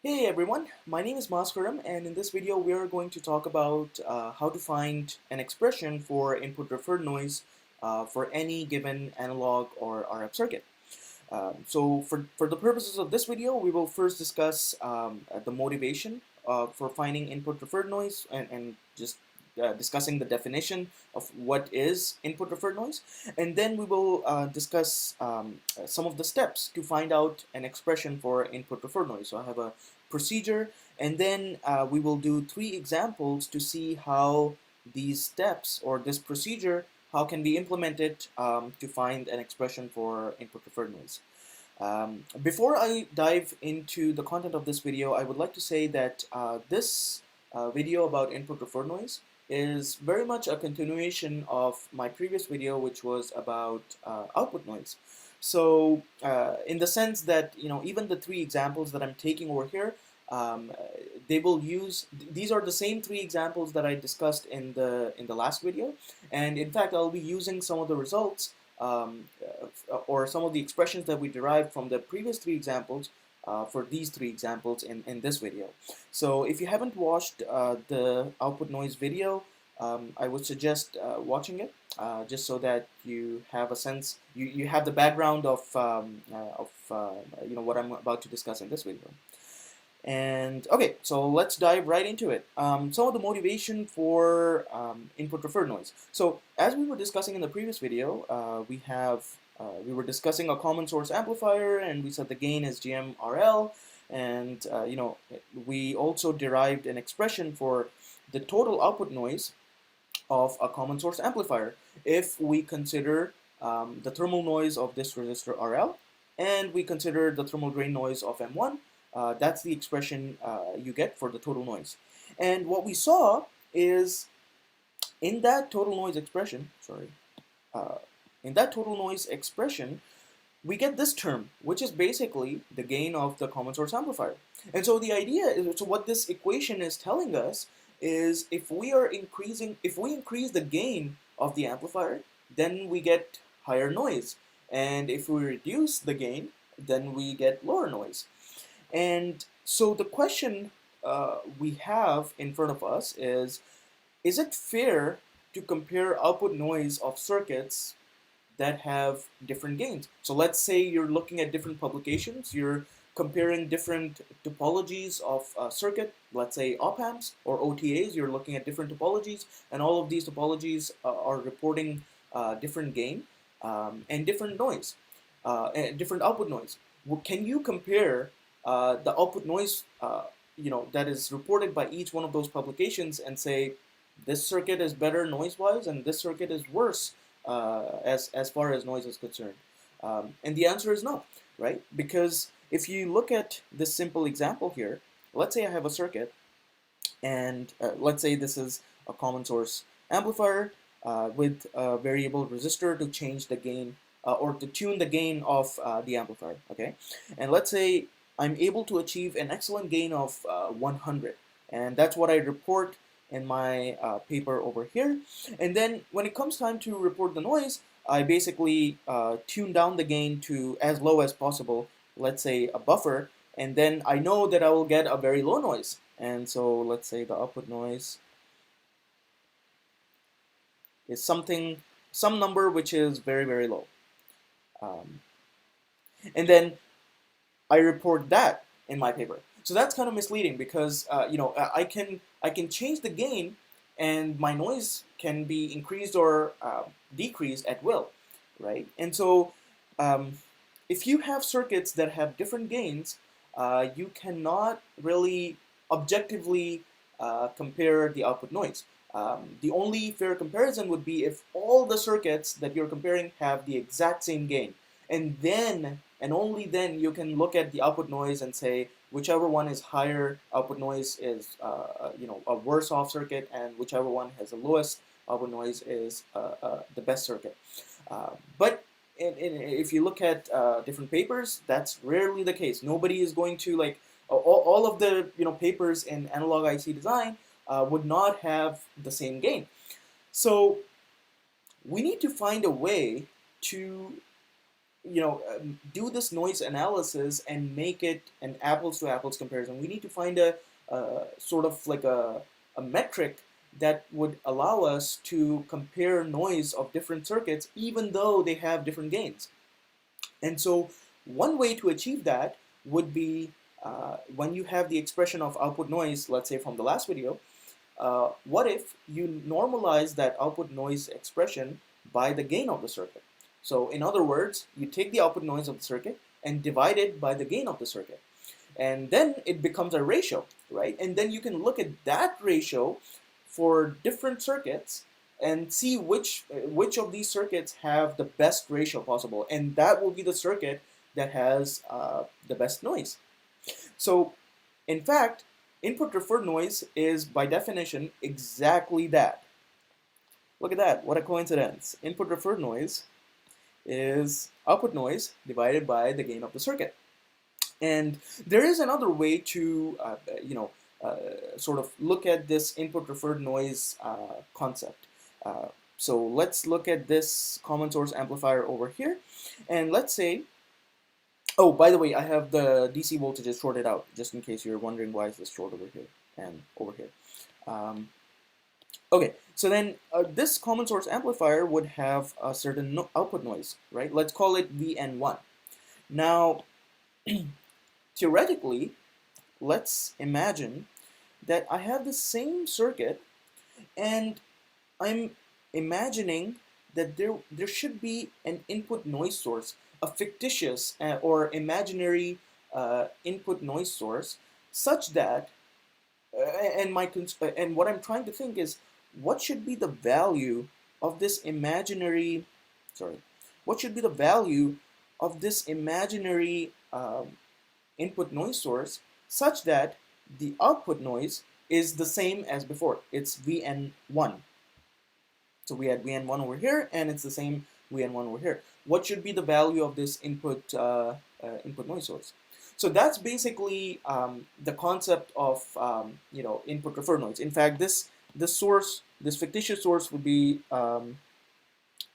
Hey everyone, my name is Maskaram, and in this video we are going to talk about how to find an expression for input referred noise for any given analog or RF circuit. So for the purposes of this video, we will first discuss the motivation for finding input referred noise and just discussing the definition of what is input referred noise. And then we will discuss some of the steps to find out an expression for input referred noise. So I have a procedure, and then we will do 3 examples to see how these steps or this procedure how can be implemented to find an expression for input referred noise. Before I dive into the content of this video, I would like to say that this video about input referred noise is very much a continuation of my previous video, which was about output noise. So, in the sense that even the 3 examples that I'm taking over here, um, they will use these are the same 3 examples that I discussed in the last video, and in fact, I'll be using some of the results or some of the expressions that we derived from the previous 3 examples for these 3 examples in this video. So if you haven't watched the output noise video, I would suggest watching it just so that you have a sense, you have the background of what I'm about to discuss in this video. And okay, so let's dive right into it. Some of the motivation for input referred noise. So as we were discussing in the previous video, we were discussing a common source amplifier, and we said the gain is GMRL, and we also derived an expression for the total output noise of a common source amplifier if we consider the thermal noise of this resistor RL, and we consider the thermal drain noise of M1. That's the expression you get for the total noise. And what we saw is in that total noise expression, uh, in that total noise expression, we get this term, which is basically the gain of the common source amplifier. And so the idea is, so what this equation is telling us is if we increase the gain of the amplifier, then we get higher noise. And if we reduce the gain, then we get lower noise. And so the question we have in front of us is it fair to compare output noise of circuits that have different gains? So let's say you're looking at different publications, you're comparing different topologies of circuit, let's say op amps or OTAs, you're looking at different topologies, and all of these topologies are reporting different gain and different noise, and different output noise. Can you compare the output noise that is reported by each one of those publications and say this circuit is better noise-wise and this circuit is worse as far as noise is concerned? And the answer is no, right? Because if you look at this simple example here, let's say I have a circuit, and let's say this is a common source amplifier with a variable resistor to change the gain or to tune the gain of the amplifier, okay? And let's say I'm able to achieve an excellent gain of 100, and that's what I report in my paper over here. And then when it comes time to report the noise, I basically tune down the gain to as low as possible, let's say a buffer, and then I know that I will get a very low noise. And so let's say the output noise is some number which is very, very low. Um, and then I report that in my paper. So that's kind of misleading because I can change the gain, and my noise can be increased or decreased at will, right? And so um, if you have circuits that have different gains, you cannot really objectively compare the output noise. The only fair comparison would be if all the circuits that you're comparing have the exact same gain, and then and only then you can look at the output noise and say whichever one is higher output noise is a worse off circuit, and whichever one has the lowest output noise is the best circuit. But if you look at different papers, that's rarely the case. Nobody is going to like all of the papers in analog IC design would not have the same gain. So we need to find a way to do this noise analysis and make it an apples to apples comparison. We need to find a sort of like a metric that would allow us to compare noise of different circuits even though they have different gains. And so one way to achieve that would be when you have the expression of output noise, let's say from the last video, what if you normalize that output noise expression by the gain of the circuit? So in other words, you take the output noise of the circuit and divide it by the gain of the circuit. And then it becomes a ratio, right? And then you can look at that ratio for different circuits and see which of these circuits have the best ratio possible. And that will be the circuit that has the best noise. So in fact, input referred noise is by definition exactly that. Look at that, what a coincidence. Input referred noise is output noise divided by the gain of the circuit. And there is another way to, sort of look at this input referred noise concept. So let's look at this common source amplifier over here. And let's say, oh, by the way, I have the DC voltages shorted out, just in case you're wondering why is this short over here and over here. Okay, so then this common source amplifier would have a certain output noise, right? Let's call it VN1. Now, theoretically, let's imagine that I have the same circuit and I'm imagining that there should be an input noise source, a fictitious or imaginary input noise source, such that and what I'm trying to think is what should be the value of this imaginary what should be the value of this imaginary input noise source such that the output noise is the same as before. It's VN1. So we had VN1 over here, and it's the same VN1 over here. What should be the value of this input input noise source? So that's basically the concept of input referred noise. In fact, this fictitious source would be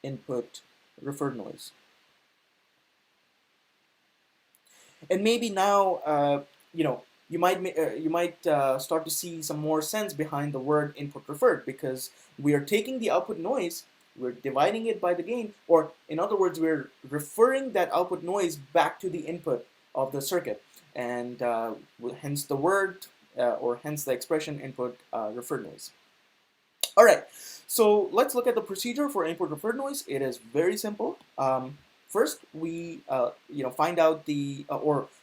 input referred noise. And maybe now you might start to see some more sense behind the word input referred, because we are taking the output noise, we're dividing it by the gain, or in other words, we're referring that output noise back to the input of the circuit, and hence the word or hence the expression input referred noise. All right, so let's look at the procedure for input referred noise. It is very simple. First, we find out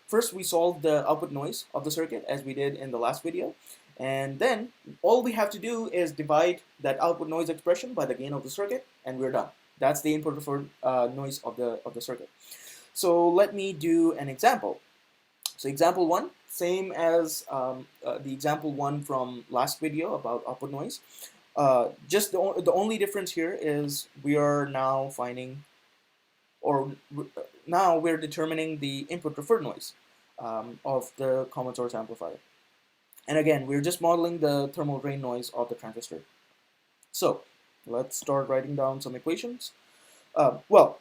first we solve the output noise of the circuit as we did in the last video, and then all we have to do is divide that output noise expression by the gain of the circuit, and we're done. That's the input referred noise of the circuit. So let me do an example. So example one, same as the example one from last video about output noise. Just the only difference here is we are now finding, or now we're determining the input referred noise of the common source amplifier. And again, we're just modeling the thermal drain noise of the transistor. So let's start writing down some equations. Well,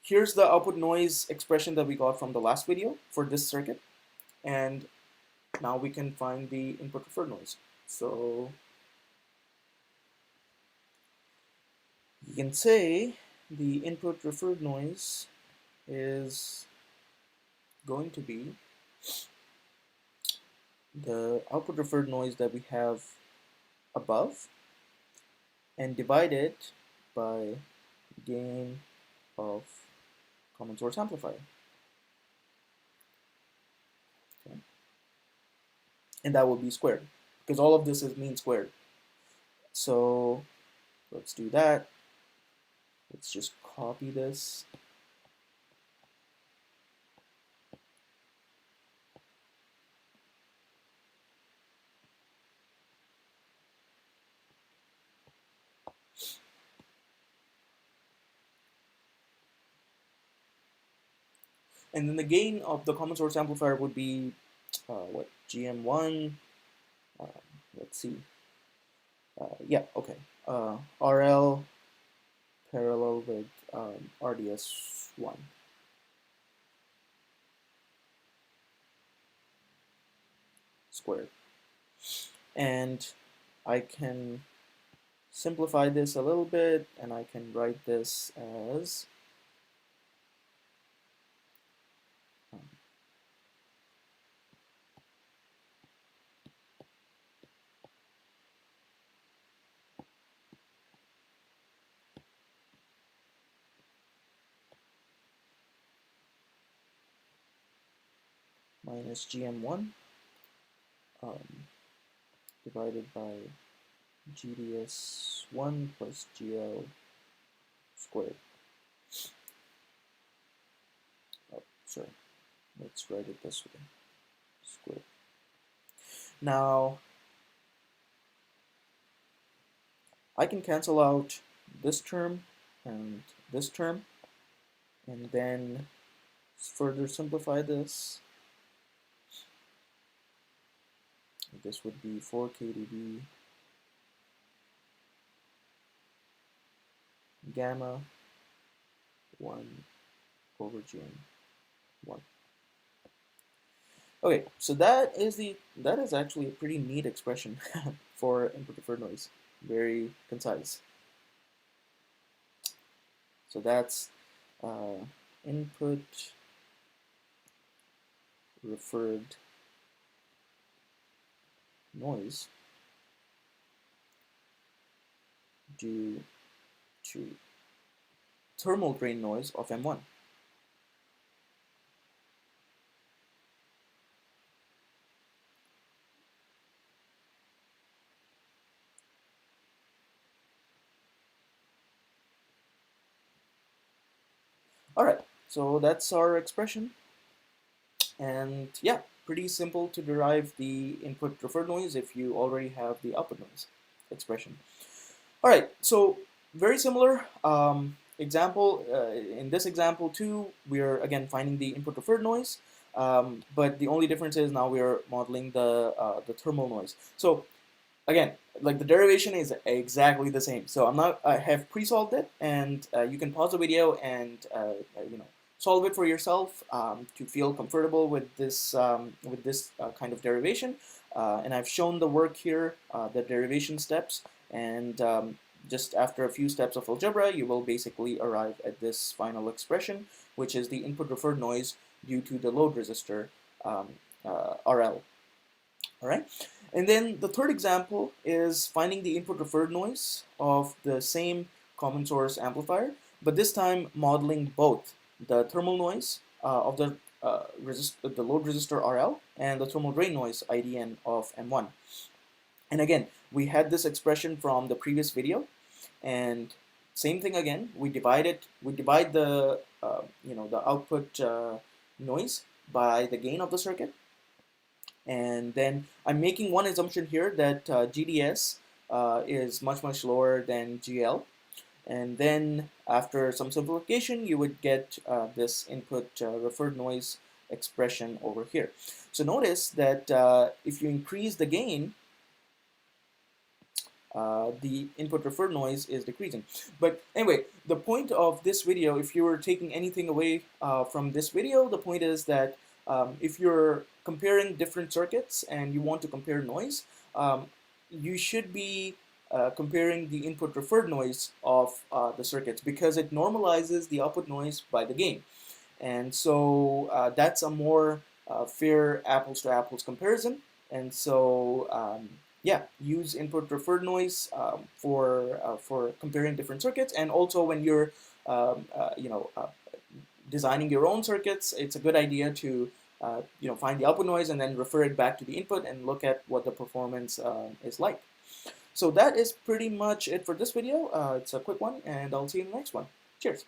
here's the output noise expression that we got from the last video for this circuit. And now we can find the input referred noise. So you can say the input referred noise is going to be the output referred noise that we have above and divided by gain of common source amplifier. Okay. And that will be squared, because all of this is mean squared. So let's do that. Let's just copy this. And then the gain of the common source amplifier would be GM1, let's see, yeah, okay, RL parallel with RDS1. Squared. And I can simplify this a little bit, and I can write this as minus GM1 divided by GDS1 plus GL squared. Oh, sorry. Let's write it this way. Squared. Now, I can cancel out this term and this term, and then further simplify this. This would be 4 KdB gamma 1 over GM1. Okay, so that is actually a pretty neat expression for input referred noise. Very concise. So that's input referred noise due to thermal drain noise of M1. Alright, so that's our expression. And yeah, pretty simple to derive the input referred noise if you already have the output noise expression. Alright, so very similar example. In this example too, we are again finding the input referred noise, but the only difference is now we are modeling the thermal noise. So again, like the derivation is exactly the same. So I have pre-solved it, and you can pause the video and solve it for yourself to feel comfortable with this kind of derivation. And I've shown the work here, the derivation steps, and just after a few steps of algebra, you will basically arrive at this final expression, which is the input referred noise due to the load resistor RL. All right, and then the third example is finding the input referred noise of the same common source amplifier, but this time modeling both the thermal noise of the load resistor RL and the thermal drain noise IDN of M1. And again, we had this expression from the previous video, and same thing again. We divide the the output noise by the gain of the circuit. And then I'm making one assumption here that GDS is much lower than GL. And then after some simplification, you would get this input referred noise expression over here. So notice that if you increase the gain, the input referred noise is decreasing. But anyway, the point of this video, if you were taking anything away from this video, the point is that if you're comparing different circuits and you want to compare noise, you should be comparing the input referred noise of the circuits, because it normalizes the output noise by the gain. And so that's a more fair apples to apples comparison. And so yeah, use input referred noise for comparing different circuits. And also when you're designing your own circuits, it's a good idea to find the output noise and then refer it back to the input and look at what the performance is like. So that is pretty much it for this video. It's a quick one, and I'll see you in the next one. Cheers.